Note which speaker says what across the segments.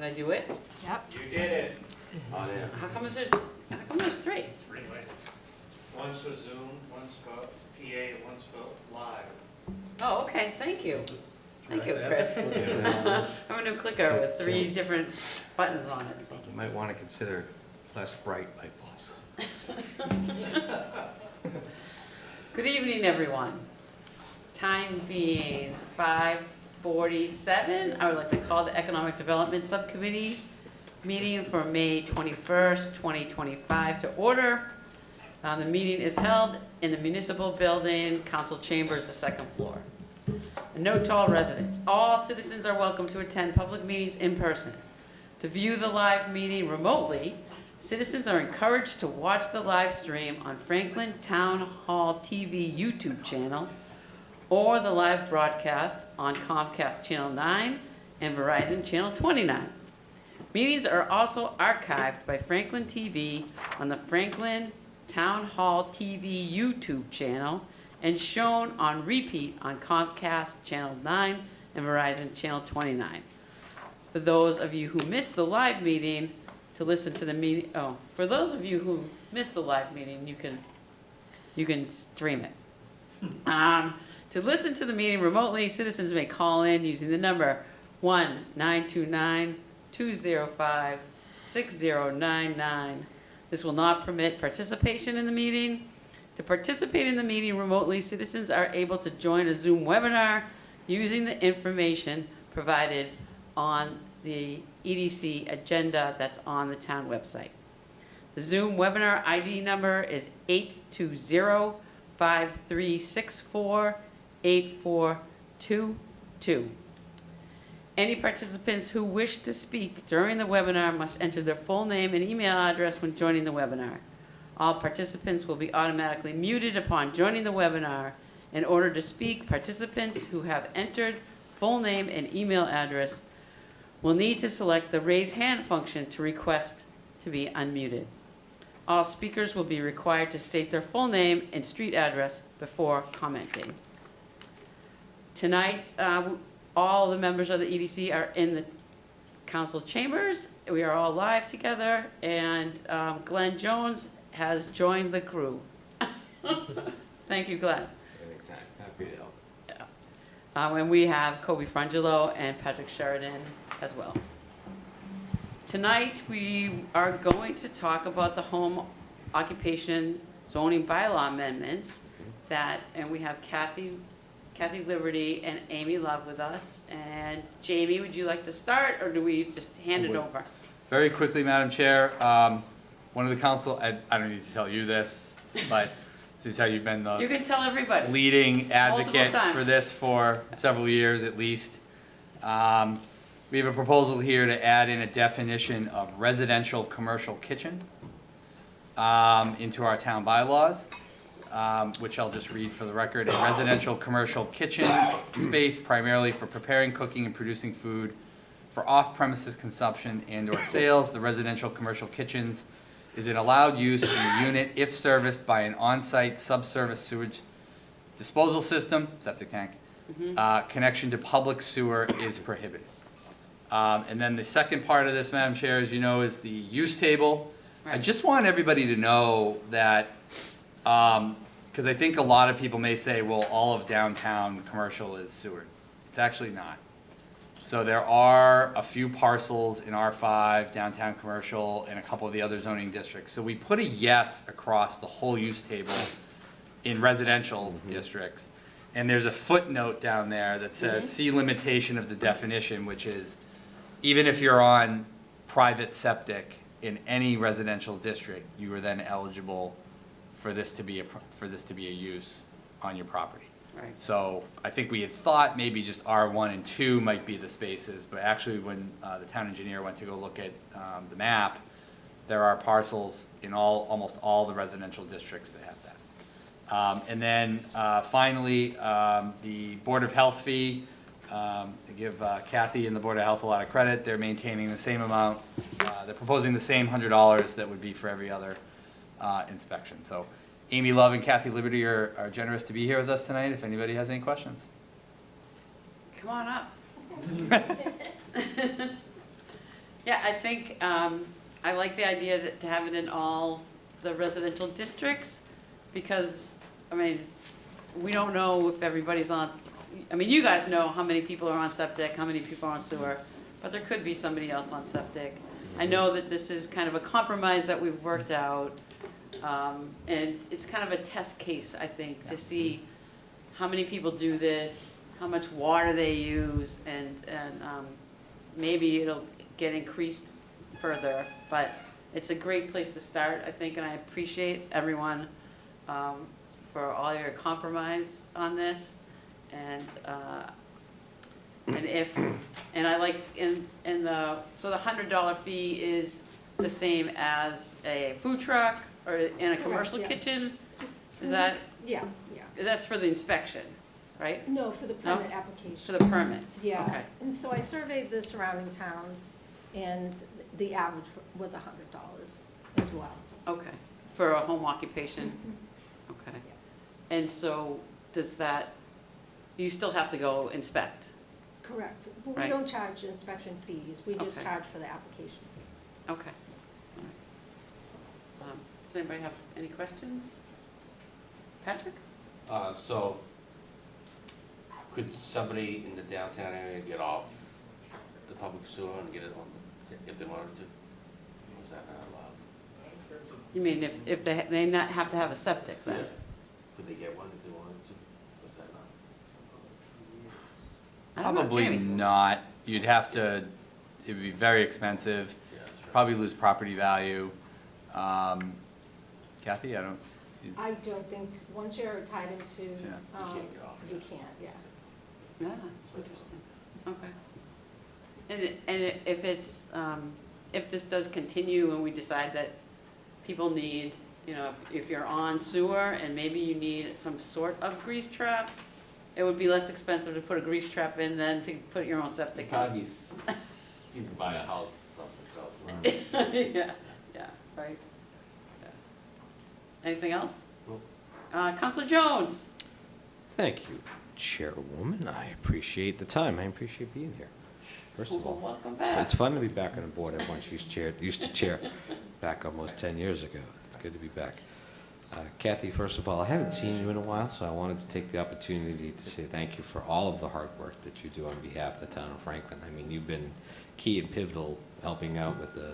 Speaker 1: I do it?
Speaker 2: Yep.
Speaker 3: You did it.
Speaker 4: Oh, yeah.
Speaker 1: How come there's 3?
Speaker 3: 3 ways. One's for Zoom, one's for PA, and one's for live.
Speaker 1: Oh, okay, thank you. Thank you,
Speaker 3: Right,
Speaker 1: Chris.
Speaker 4: Yeah.
Speaker 1: I have a new clicker with 3 different buttons on it, so.
Speaker 4: You might want to consider less bright light bulbs.
Speaker 1: Good evening, everyone. Time being 5:47, I would like to call the Economic Development Subcommittee meeting for May 21st, 2025 to order. The meeting is held in the Municipal Building, Council Chambers, the 2nd floor. A note to all residents, all citizens are welcome to attend public meetings in person. To view the live meeting remotely, citizens are encouraged to watch the live stream on Franklin Town Hall TV YouTube channel or the live broadcast on Comcast Channel 9 and Verizon Channel 29. Meetings are also archived by Franklin TV on the Franklin Town Hall TV YouTube channel and shown on repeat on Comcast Channel 9 and Verizon Channel 29. For those of you who missed the live meeting, to listen to the meeting, for those of you who missed the live meeting, you can stream it. To listen to the meeting remotely, citizens may call in using the number 1-929-205-6099. This will not permit participation in the meeting. To participate in the meeting remotely, citizens are able to join a Zoom webinar using the information provided on the EDC agenda that's on the town website. The Zoom webinar ID number is 820-5364-8422. Any participants who wish to speak during the webinar must enter their full name and email address when joining the webinar. All participants will be automatically muted upon joining the webinar. In order to speak, participants who have entered full name and email address will need to select the raise hand function to request to be unmuted. All speakers will be required to state their full name and street address before commenting. Tonight, all the members of the EDC are in the council chambers. We are all live together, and Glenn Jones has joined the crew. Thank you, Glenn.
Speaker 4: Anytime. Happy to help.
Speaker 1: And we have Kobe Frangelo and Patrick Sheridan as well. Tonight, we are going to talk about the home occupation zoning bylaw amendments and we have Kathy Liberty and Amy Love with us. And Jamie, would you like to start, or do we just hand it over?
Speaker 5: Very quickly, Madam Chair, one of the council, I don't need to tell you this, but this is how you've been
Speaker 1: You
Speaker 5: the
Speaker 1: can tell everybody.
Speaker 5: leading advocate
Speaker 1: times.
Speaker 5: for this for several years at least. We have a proposal here to add in a definition of residential commercial kitchen into our town bylaws, which I'll just read for the record. A residential commercial kitchen space primarily for preparing, cooking, and producing food for off-premises consumption and/or sales. The residential commercial kitchens is an allowed use in the unit if serviced by an on-site subsurface sewage disposal system, septic tank. Connection to public sewer is prohibited. And then the second part of this, Madam Chair, as you know, is the use table.
Speaker 1: Right.
Speaker 5: I just want everybody to know that, because I think a lot of people may say, well, all of downtown commercial is sewered. It's actually not. So there are a few parcels in R5, downtown commercial, and a couple of the other zoning districts. So we put a yes across the whole use table in residential districts. And there's a footnote down there that says, see limitation of the definition, which is, even if you're on private septic in any residential district, you are then eligible for this to be a use on your property.
Speaker 1: Right.
Speaker 5: So I think we had thought maybe just R1 and 2 might be the spaces, but actually when the town engineer went to go look at the map, there are parcels in almost all the residential districts that have that. And then finally, the Board of Health fee. I give Kathy and the Board of Health a lot of credit. They're maintaining the same amount. They're proposing the same $100 that would be for every other inspection. So Amy Love and Kathy Liberty are generous to be here with us tonight if anybody has any questions.
Speaker 1: Come on up. I think, I like the idea to have it in all the residential districts, because, I mean, we don't know if everybody's on, I mean, you guys know how many people are on septic, how many people are on sewer, but there could be somebody else on septic. I know that this is kind of a compromise that we've worked out, and it's kind of a test case, I think, to see how many people do this, how much water they use, and maybe it'll get increased further, but it's a great place to start, I think, and I appreciate everyone for all your compromise on this, and I like so the $100 fee is the same as a food truck or in a commercial
Speaker 2: yeah.
Speaker 1: kitchen? Is that,
Speaker 2: Yeah,
Speaker 1: that's for the inspection, right?
Speaker 2: no, for the
Speaker 1: No?
Speaker 2: permit application.
Speaker 1: For the permit?
Speaker 2: Yeah,
Speaker 1: Okay.
Speaker 2: and so I surveyed the surrounding towns, and the average was $100 as well.
Speaker 1: Okay, for a home occupation?
Speaker 2: Mhm.
Speaker 1: Okay. And so does that, you still have to go inspect?
Speaker 2: Correct. But
Speaker 1: Right.
Speaker 2: we don't charge inspection fees, we just
Speaker 1: Okay.
Speaker 2: charge for the application.
Speaker 1: Okay. All right. Does anybody have any questions? Patrick?
Speaker 6: So, could somebody in the downtown area get off the public sewer and get it on, if they wanted to? Or is that not allowed?
Speaker 1: You mean if they not have to have a septic then?
Speaker 6: Yeah. Could they get one if they wanted to? Or is that not?
Speaker 1: I don't know,
Speaker 5: Probably
Speaker 1: Jamie.
Speaker 5: not. You'd have to, it would be very expensive,
Speaker 6: Yeah, that's right.
Speaker 5: probably lose property value. Kathy, I don't,
Speaker 2: I don't think, once you're tied into,
Speaker 5: Yeah.
Speaker 6: You can't get off.
Speaker 2: you can't, yeah.
Speaker 1: Yeah, interesting. Okay. And if it's, if this does continue and we decide that people need, you know, if you're on sewer and maybe you need some sort of grease trap, it would be less expensive to put a grease trap in than to put your own septic in.
Speaker 6: Probably, you can buy a house someplace else.
Speaker 1: Yeah, yeah, right. Yeah. Anything else?
Speaker 6: Nope.
Speaker 1: Counselor Jones?
Speaker 7: Thank you, Chairwoman. I appreciate the time. I appreciate being here. First of all,
Speaker 1: Welcome
Speaker 7: it's
Speaker 1: back.
Speaker 7: fun to be back on a board I once used to chair back almost 10 years ago. It's good to be back. Kathy, first of all, I haven't seen you in a while, so I wanted to take the opportunity to say thank you for all of the hard work that you do on behalf of the town of Franklin. I mean, you've been key and pivotal helping out with the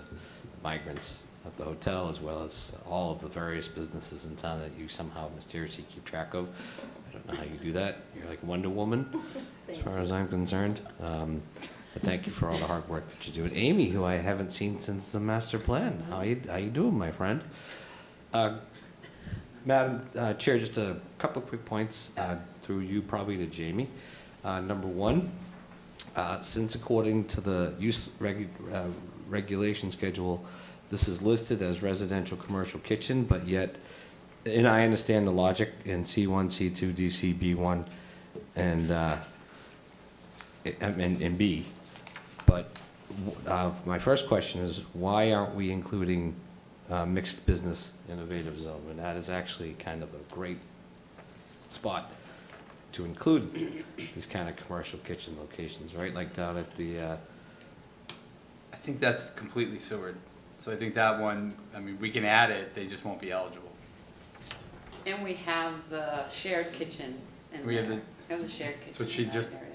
Speaker 7: migrants at the hotel, as well as all of the various businesses in town that you somehow mysteriously keep track of. I don't know how you do that. You're like Wonder Woman, as far as I'm concerned. But thank you for all the hard work that you do. And Amy, who I haven't seen since the master plan. How you doing, my friend? Madam Chair, just a couple of quick points through you probably to Jamie. Number one, since according to the use regulation schedule, this is listed as residential commercial kitchen, but yet, and I understand the logic in C1, C2, DC, B1, and B, but my first question is, why aren't we including mixed business innovative zone? And that is actually kind of a great spot to include these kind of commercial kitchen locations, right? Like down at the,
Speaker 5: I think that's completely sewered. So I think that one, I mean, we can add it, they just won't be eligible.
Speaker 1: And we have the shared kitchens in
Speaker 5: We have
Speaker 1: there.
Speaker 5: the-
Speaker 1: We have the shared kitchen.
Speaker 5: That's what she
Speaker 1: in that
Speaker 5: just-
Speaker 1: area.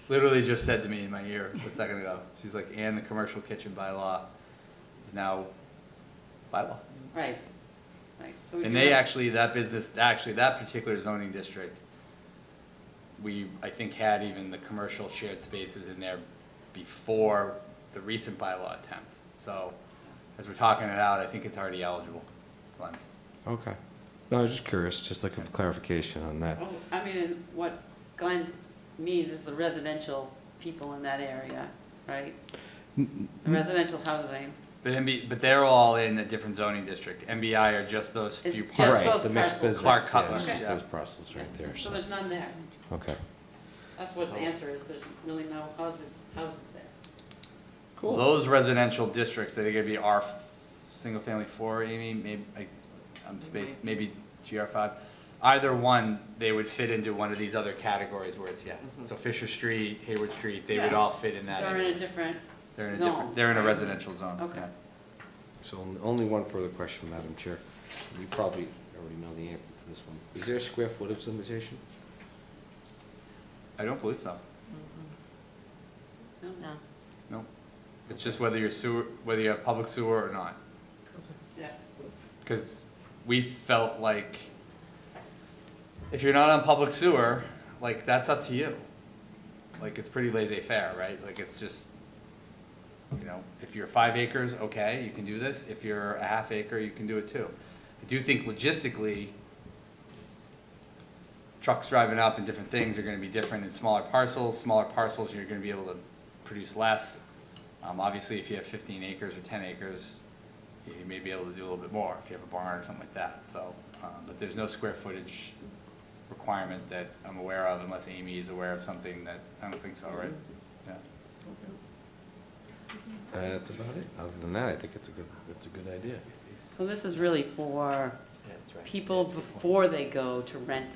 Speaker 5: Literally just said to me in my ear a second ago. She's like, and the commercial kitchen bylaw is now bylaw.
Speaker 1: Right, right, so we
Speaker 5: And
Speaker 1: do
Speaker 5: they
Speaker 1: have-
Speaker 5: actually, that business, actually, that particular zoning district, we, I think, had even the commercial shared spaces in there before the recent bylaw attempt. So, as we're talking it out, I think it's already eligible. Glenn.
Speaker 7: okay. No, I was just curious, just looking for clarification on that.
Speaker 1: Oh, I mean, and what Glenn means is the residential people in that area, right? Residential housing.
Speaker 5: But they're all in a different zoning district. MBI are just those
Speaker 1: It's
Speaker 5: few
Speaker 1: just
Speaker 5: parcels.
Speaker 7: Right,
Speaker 1: those
Speaker 7: the mixed
Speaker 1: parcels.
Speaker 7: business,
Speaker 5: Clark
Speaker 7: yeah,
Speaker 5: Cutler,
Speaker 7: it's just
Speaker 5: yeah.
Speaker 7: those parcels right there,
Speaker 1: So
Speaker 7: so,
Speaker 1: there's none there.
Speaker 7: okay.
Speaker 1: That's what the answer is, there's really no houses there.
Speaker 5: Well, those residential districts, I think it'd be R, single family 4, Amy, maybe, I'm spaced, maybe GR5. Either one, they would fit into one of these other categories where it's yes. So Fisher Street, Hayward Street, they would
Speaker 1: Yeah.
Speaker 5: all fit in that
Speaker 1: They're in
Speaker 5: area.
Speaker 1: a different
Speaker 5: They're in a
Speaker 1: Zone,
Speaker 5: different, they're in a
Speaker 1: right?
Speaker 5: residential zone.
Speaker 1: Okay.
Speaker 5: yeah.
Speaker 7: So only one further question, Madam Chair. You probably already know the answer to this one. Is there a square footage limitation?
Speaker 5: I don't believe so.
Speaker 1: No.
Speaker 8: No.
Speaker 5: No. It's just whether you're sewer, whether you have public sewer or not.
Speaker 1: Yeah.
Speaker 5: Because we felt like if you're not on public sewer, like, that's up to you. Like, it's pretty laissez-faire, right? Like, it's just, you know, if you're 5 acres, okay, you can do this. If you're a half acre, you can do it too. I do think logistically, trucks driving up and different things are gonna be different in smaller parcels. Smaller parcels, you're gonna be able to produce less. Obviously, if you have 15 acres or 10 acres, you may be able to do a little bit more if you have a barn or something like that, so. But there's no square footage requirement that I'm aware of unless Amy is aware of something that, I don't think so, right? Yeah.
Speaker 7: That's about it. Other than that, I think it's a good idea.
Speaker 1: So this is really for people before they go to rent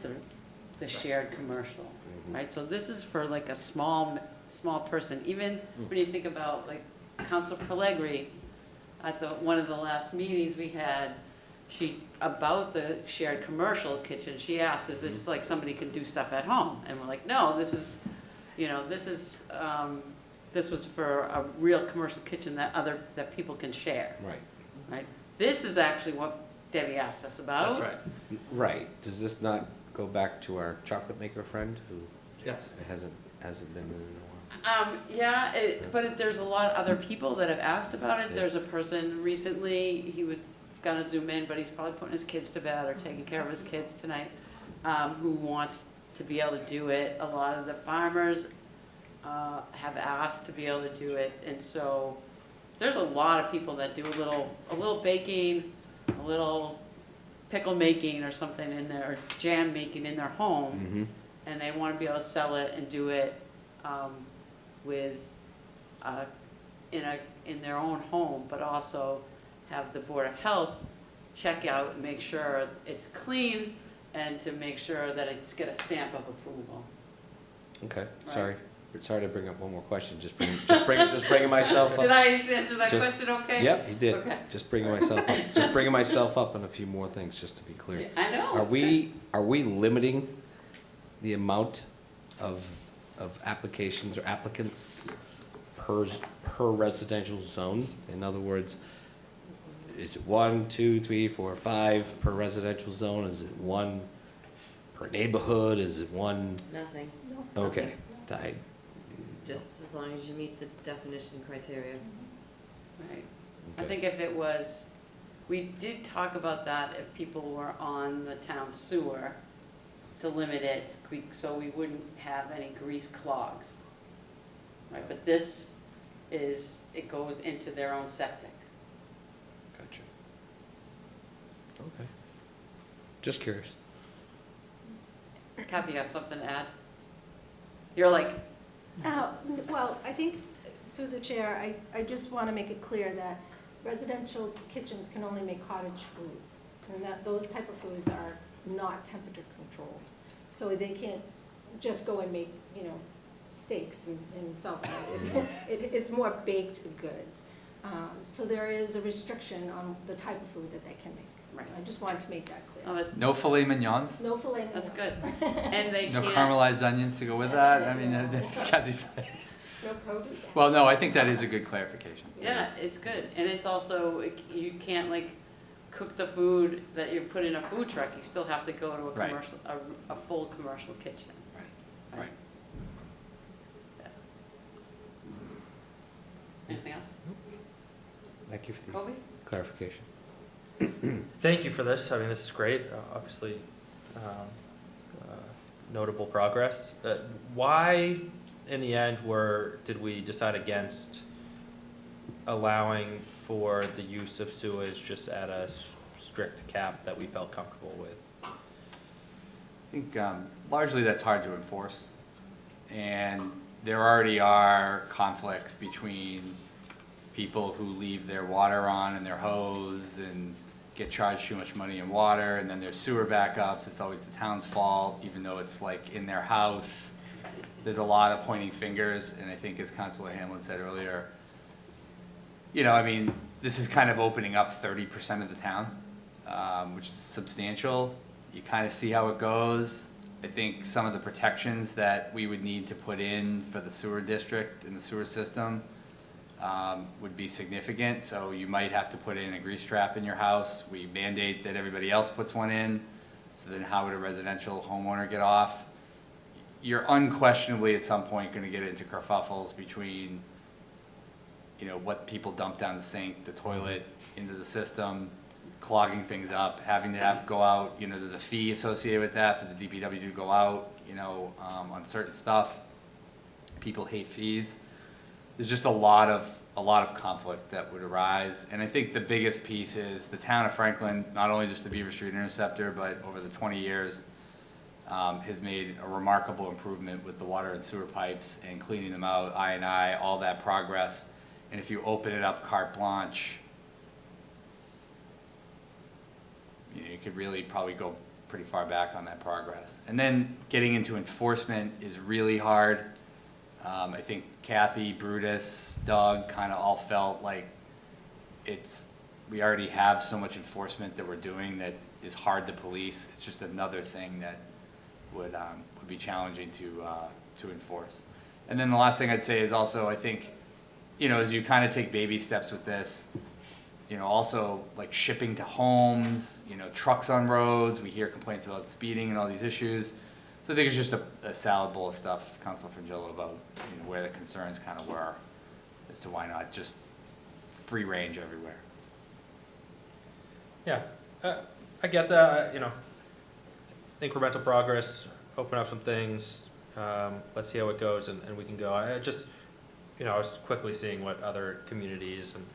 Speaker 1: the shared commercial, right? So this is for like a small person, even when you think about like Council Pellegrini, at one of the last meetings we had, about the shared commercial kitchen, she asked, is this like somebody can do stuff at home? And we're like, no, this is, you know, this was for a real commercial kitchen that people can share,
Speaker 7: Right.
Speaker 1: right? This is actually what Debbie asked us about.
Speaker 5: That's right.
Speaker 7: Right. Does this not go back to our chocolate maker friend who
Speaker 5: Yes.
Speaker 7: hasn't been in a while?
Speaker 1: Yeah, but there's a lot of other people that have asked about it.
Speaker 7: Yeah.
Speaker 1: There's a person recently, he was gonna zoom in, but he's probably putting his kids to bed or taking care of his kids tonight, who wants to be able to do it. A lot of the farmers have asked to be able to do it, and so there's a lot of people that do a little baking, a little pickle making or something in there, or jam making in their home, and they want to be able to sell it and do it with in their own home, but also have the Board of Health check out and make sure it's clean and to make sure that it's get a stamp of approval.
Speaker 7: Okay,
Speaker 1: Right.
Speaker 7: sorry to bring up one more question, just bringing myself up.
Speaker 1: Did I answer that
Speaker 7: Just-
Speaker 1: question okay?
Speaker 7: Yep, you did.
Speaker 1: Okay.
Speaker 7: Just bringing myself up on a few more things, just to be clear.
Speaker 1: Yeah, I know.
Speaker 7: Are
Speaker 1: it's
Speaker 7: we limiting the amount of applications or applicants per residential zone? In other words, is it 1, 2, 3, 4, 5 per residential zone? Is it 1 per neighborhood? Is it 1?
Speaker 8: Nothing,
Speaker 7: Okay.
Speaker 8: just as long as you meet the definition criteria.
Speaker 1: Right. I think if it was, we did talk about that if people were on the town sewer, to limit it, so we wouldn't have any grease clogs. Right, but this is, it goes into their own septic.
Speaker 7: Gotcha. Okay. Just curious.
Speaker 1: Kathy, you have something to add? You're like,
Speaker 2: Well, I think through the chair, I just want to make it clear that residential kitchens can only make cottage foods, and that those type of foods are not temperature controlled. So they can't just go and make, you know, steaks and sell them. It's more baked goods. So there is a restriction on the type of food that they can make.
Speaker 1: Right.
Speaker 2: I just wanted to make that
Speaker 1: oh,
Speaker 2: clear.
Speaker 5: No filet mignons?
Speaker 2: No filet
Speaker 1: that's
Speaker 2: mignons.
Speaker 1: good. And they
Speaker 5: No
Speaker 1: can't,
Speaker 5: caramelized onions to go with that? I mean, there's got these.
Speaker 2: No produce.
Speaker 5: Well, no, I think that is a good clarification.
Speaker 1: yeah, it's good. And it's also, you can't like cook the food that you put in a food truck. You still have to go to a
Speaker 5: Right.
Speaker 1: commercial, a full commercial kitchen.
Speaker 5: Right.
Speaker 1: Yeah. Anything else?
Speaker 7: Thank you for the
Speaker 1: Kobe?
Speaker 7: clarification.
Speaker 9: Thank you for this. I mean, this is great. Obviously, notable progress. Why, in the end, did we decide against allowing for the use of sewage just at a strict cap that we felt comfortable with?
Speaker 5: I think largely that's hard to enforce. And there already are conflicts between people who leave their water on and their hose and get charged too much money in water, and then there's sewer backups. It's always the town's fault, even though it's like in their house. There's a lot of pointing fingers, and I think as Councilor Hamlin said earlier, you know, I mean, this is kind of opening up 30% of the town, which is substantial. You kind of see how it goes. I think some of the protections that we would need to put in for the sewer district and the sewer system would be significant. So you might have to put in a grease trap in your house. We mandate that everybody else puts one in. So then how would a residential homeowner get off? You're unquestionably at some point going to get into kerfuffles between, you know, what people dump down the sink, the toilet, into the system, clogging things up, having to go out, you know, there's a fee associated with that for the DPW to go out, you know, on certain stuff. People hate fees. There's just a lot of conflict that would arise. And I think the biggest piece is the town of Franklin, not only just the Beaver Street Interceptor, but over the 20 years, has made a remarkable improvement with the water and sewer pipes and cleaning them out, I&I, all that progress. And if you open it up carte blanche, you could really probably go pretty far back on that progress. And then getting into enforcement is really hard. I think Kathy, Brutus, Doug kind of all felt like we already have so much enforcement that we're doing that is hard to police. It's just another thing that would be challenging to enforce. And then the last thing I'd say is also, I think, you know, as you kind of take baby steps with this, you know, also like shipping to homes, you know, trucks on roads, we hear complaints about speeding and all these issues. So I think it's just a salad bowl of stuff, Councilor Frangillo, about, you know, where the concerns kind of were as to why not just free range everywhere.
Speaker 9: Yeah, I get that, you know, incremental progress, open up some things, let's see how it goes, and we can go. I just, you know, I was quickly seeing what other communities, and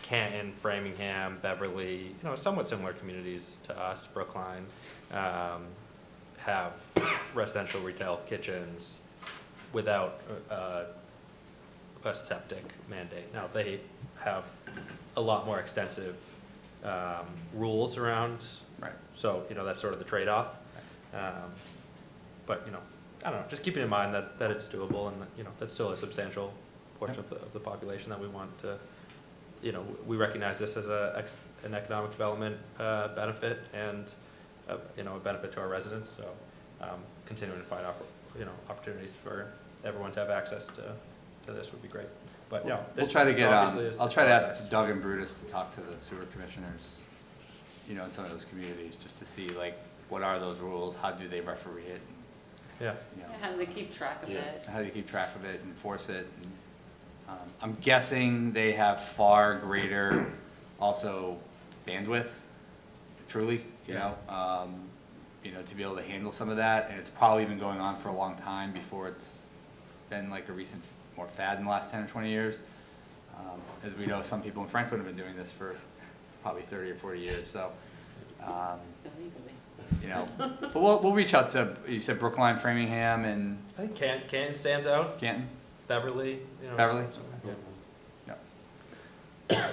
Speaker 9: Canton, Framingham, Beverly, you know, somewhat similar communities to us, Brookline, have residential retail kitchens without a septic mandate. Now, they have a lot more extensive rules around,
Speaker 5: Right.
Speaker 9: so, you know, that's sort of the trade-off. But, you know, I don't know, just keeping in mind that it's doable, and, you know, that's still a substantial portion of the population that we want to, you know, we recognize this as an economic development benefit, and you know, a benefit to our residents. So continuing to find opportunities for everyone to have access to this would be great. But you know,
Speaker 5: We'll try to get I'll try to ask Doug and Brutus to talk to the sewer commissioners, you know, in some of those communities, just to see like what are those rules, how do they referee it,
Speaker 9: Yeah.
Speaker 5: you know,
Speaker 1: How do they keep track of
Speaker 6: Yeah.
Speaker 1: it?
Speaker 5: how do you keep track of it, enforce it. And, I'm guessing they have far greater also bandwidth, truly, you know, to be able to handle some of that. And it's probably been going on for a long time before it's been like a recent more fad in the last 10 or 20 years. As we know, some people in Franklin have been doing this for probably 30 or 40 years. So,
Speaker 1: Illegally.
Speaker 5: you know, but we'll reach out to, you said Brookline, Framingham, and
Speaker 9: I think Canton stands out.
Speaker 5: Canton?
Speaker 9: Beverly, you know.
Speaker 5: Beverly?
Speaker 9: Yeah.
Speaker 5: Yeah.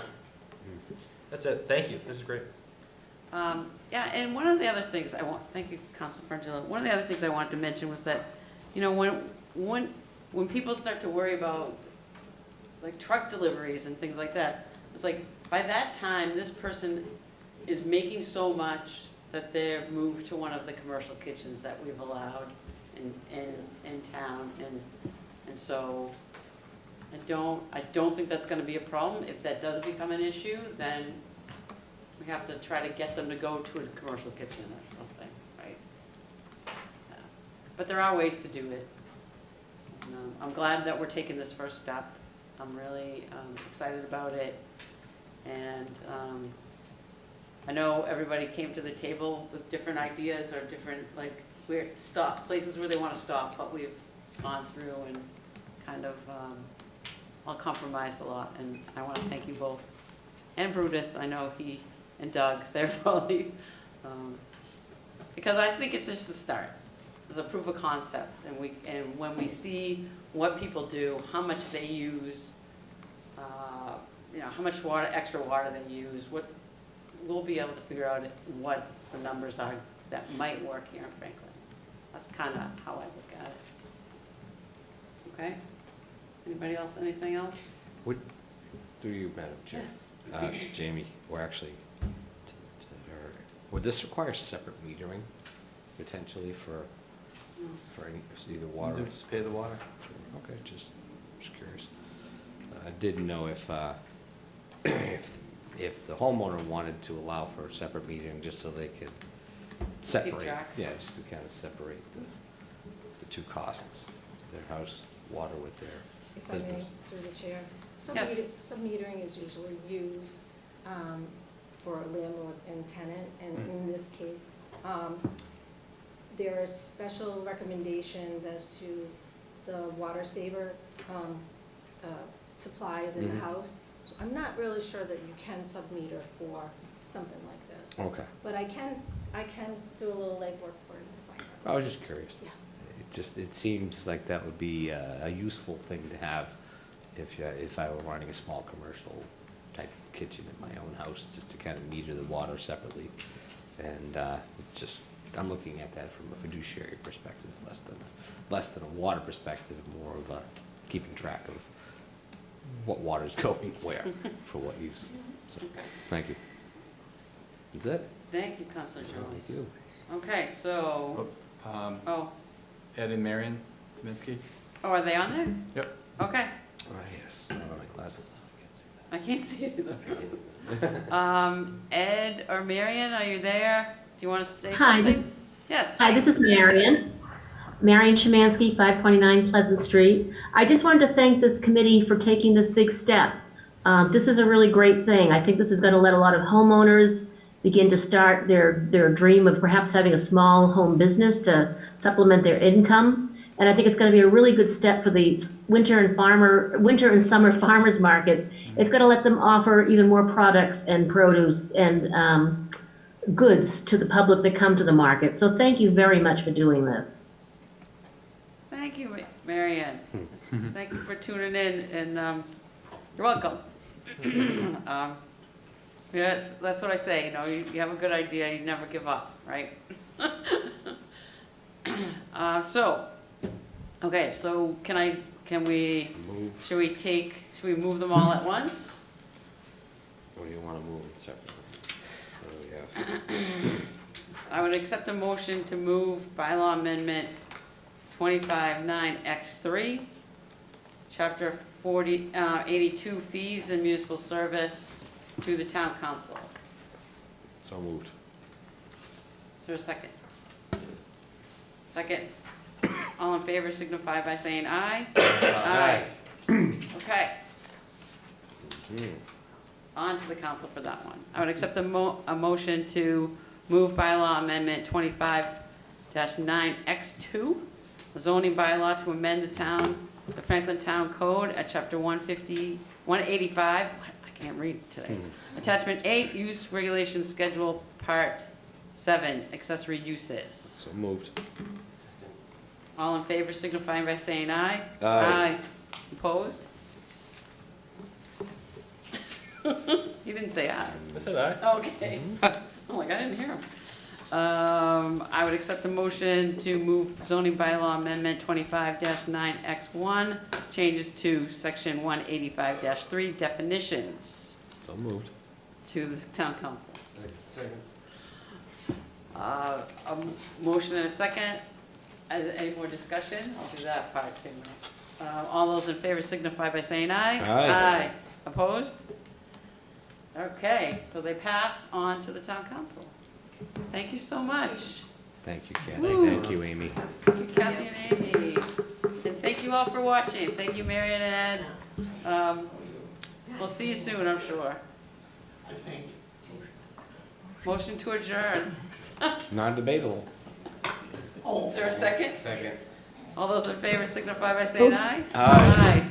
Speaker 9: That's it. Thank you. This is great.
Speaker 1: Yeah, and one of the other things thank you, Councilor Frangillo. One of the other things I wanted to mention was that, you know, when people start to worry about like truck deliveries and things like that, it's like by that time, this person is making so much that they've moved to one of the commercial kitchens that we've allowed in town, and so I don't think that's gonna be a problem. If that does become an issue, then we have to try to get them to go to a commercial kitchen or something, right? Yeah. But there are ways to do it. And, I'm glad that we're taking this first step. I'm really excited about it. And I know everybody came to the table with different ideas or different, like, places where they want to stop, but we've gone through and kind of all compromised a lot. And I want to thank you both. And Brutus, I know he and Doug, they're probably, because I think it's just the start. It's a proof of concept, and when we see what people do, how much they use, you know, how much extra water they use, we'll be able to figure out what the numbers are that might work here in Franklin. That's kind of how I look at it. Okay? Anybody else, anything else?
Speaker 7: Through you, Madam Chair.
Speaker 1: Yes.
Speaker 7: To Jamie, or actually, to her, would this require separate metering potentially for any, either water?
Speaker 5: Just pay the water.
Speaker 7: Sure, okay, just curious. I didn't know if, if the homeowner wanted to allow for separate metering, just so they could separate.
Speaker 1: track.
Speaker 7: Yeah, just to kind of separate the two costs, their house water with their
Speaker 2: If I may,
Speaker 7: business.
Speaker 2: through the chair.
Speaker 1: Yes.
Speaker 2: Submetering is usually used for a landlord and tenant, and in this case, there are special recommendations as to the water saver supplies in the
Speaker 7: Mhm.
Speaker 2: house. So I'm not really sure that you can submeter for something like this.
Speaker 7: Okay,
Speaker 2: But I can do a little legwork for you to find
Speaker 7: I
Speaker 2: out.
Speaker 7: was just curious.
Speaker 2: Yeah.
Speaker 7: It seems like that would be a useful thing to have if I were running a small commercial type kitchen in my own house, just to kind of meter the water separately. And I'm looking at that from a fiduciary perspective, less than a water perspective, more of a keeping track of what water's going where, for what use. So, thank you. That's it.
Speaker 1: Thank you, Counselor
Speaker 7: Thank
Speaker 1: Jones.
Speaker 7: you.
Speaker 1: Okay, so, oh,
Speaker 5: Ed and Marion Saminsky.
Speaker 1: are they on there?
Speaker 5: Yep.
Speaker 1: Okay,
Speaker 7: Ah, yes, I don't have my glasses on, I can't see that.
Speaker 1: I can't see it either. Ed or Marion, are you there? Do you want to say
Speaker 10: Hi.
Speaker 1: something? Yes.
Speaker 10: Hi, this is Marion. Marion Shemansky, 529 Pleasant Street. I just wanted to thank this committee for taking this big step. This is a really great thing. I think this is going to let a lot of homeowners begin to start their dream of perhaps having a small home business to supplement their income. And I think it's going to be a really good step for the winter and summer farmers markets. It's going to let them offer even more products and produce and goods to the public that come to the market. So thank you very much for doing this.
Speaker 1: Thank you, Marianne. Thank you for tuning in, and you're welcome. Yes, that's what I say, you know, you have a good idea, you never give up, right? Okay, so can we,
Speaker 7: Move,
Speaker 1: should we move them all at once?
Speaker 7: or do you want to move it separately? What do we have?
Speaker 1: I would accept a motion to move bylaw amendment 25-9X3, chapter 82 fees and municipal service to the town council.
Speaker 7: So moved.
Speaker 1: Is there a second? Second. All in favor signify by saying aye. Aye. Okay,
Speaker 7: Mhm.
Speaker 1: on to the council for that one. I would accept a motion to move bylaw amendment 25-9X2, a zoning bylaw to amend the Franklin Town Code at chapter 185, I can't read today. Attachment 8, use regulation schedule, part 7, accessory uses.
Speaker 7: So moved.
Speaker 1: All in favor signifying by saying aye.
Speaker 7: Aye.
Speaker 1: Opposed? You didn't say aye.
Speaker 9: I said aye.
Speaker 1: Okay. I'm like, I didn't hear him. I would accept a motion to move zoning bylaw amendment 25-9X1, changes to section 185-3 definitions
Speaker 7: So moved.
Speaker 1: to the town council.
Speaker 6: Second.
Speaker 1: A motion and a second. Any more discussion? I'll do that part too. All those in favor signify by saying aye.
Speaker 7: Aye.
Speaker 1: Opposed? Okay, so they pass on to the town council. Thank you so much.
Speaker 7: Thank you, Kathy.
Speaker 1: Woo.
Speaker 7: Thank you, Amy.
Speaker 1: Thank you, Kathy and Amy. And thank you all for watching. Thank you, Marion and Ed. We'll see you soon, I'm sure. Motion to adjourn.
Speaker 7: Non-debatable.
Speaker 1: Is there a second?
Speaker 6: Second.
Speaker 1: All those in favor signify by saying aye.
Speaker 7: Aye.